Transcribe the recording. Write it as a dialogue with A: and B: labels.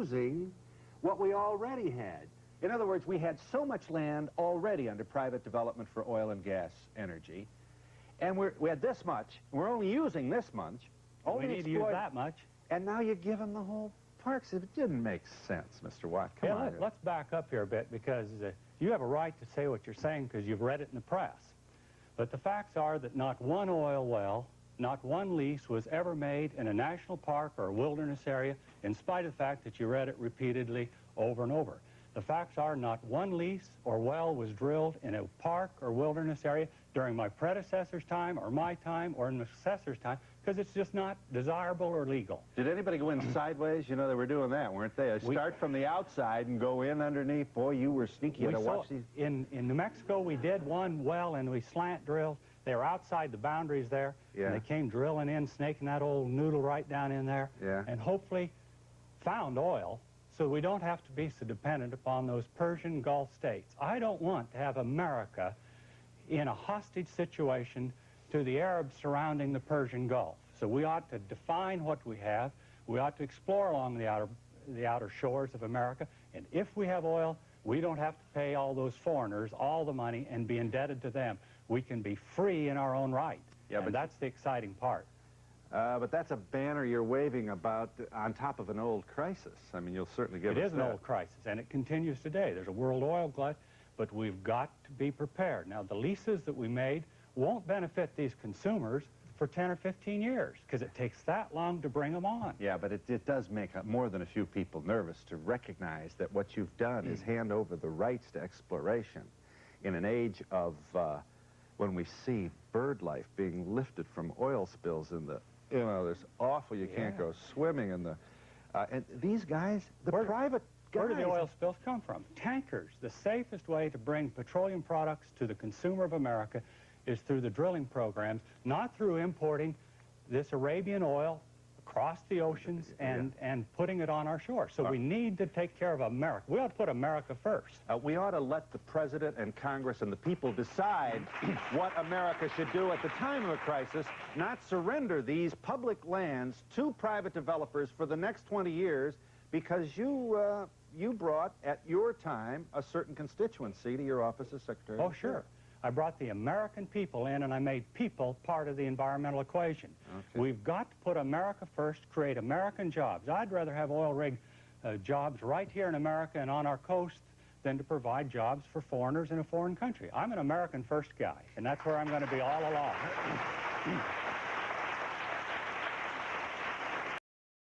A: using what we already had. In other words, we had so much land already under private development for oil and gas energy, and we had this much. We're only using this much.
B: We need to use that much.
A: And now you give them the whole parks. It didn't make sense, Mr. Watt. Come on.
B: Let's back up here a bit, because you have a right to say what you're saying because you've read it in the press. But the facts are that not one oil well, not one lease was ever made in a national park or a wilderness area, in spite of the fact that you read it repeatedly over and over. The facts are not one lease or well was drilled in a park or wilderness area during my predecessor's time or my time or in the successor's time, because it's just not desirable or legal.
A: Did anybody go in sideways? You know, they were doing that, weren't they? Start from the outside and go in underneath. Boy, you were sneaky to watch these.
B: In New Mexico, we did one well, and we slant drilled. They were outside the boundaries there, and they came drilling in, snaking that old noodle right down in there, and hopefully found oil, so we don't have to be so dependent upon those Persian Gulf states. I don't want to have America in a hostage situation to the Arabs surrounding the Persian Gulf. So we ought to define what we have. We ought to explore along the outer shores of America. And if we have oil, we don't have to pay all those foreigners all the money and be indebted to them. We can be free in our own right. Yeah, and that's the exciting part.
A: But that's a banner you're waving about on top of an old crisis. I mean, you'll certainly give us that.
B: It is an old crisis, and it continues today. There's a world oil glut, but we've got to be prepared. Now, the leases that we made won't benefit these consumers for 10 or 15 years, because it takes that long to bring them on.
A: Yeah, but it does make more than a few people nervous to recognize that what you've done is hand over the rights to exploration in an age of when we see bird life being lifted from oil spills in the, you know, there's awful, you can't go swimming in the, and these guys, private guys.
B: Where do the oil spills come from? Tankers. The safest way to bring petroleum products to the consumer of America is through the drilling programs, not through importing this Arabian oil across the oceans and putting it on our shores. So we need to take care of America. We ought to put America first.
A: We ought to let the President and Congress and the people decide what America should do at the time of a crisis, not surrender these public lands to private developers for the next 20 years because you brought, at your time, a certain constituency to your office as Secretary.
B: Oh, sure. I brought the American people in, and I made people part of the environmental equation. Okay. We've got to put America first, create American jobs. I'd rather have oil rig jobs right here in America and on our coast than to provide jobs for foreigners in a foreign country. I'm an American first guy, and that's where I'm going to be all along.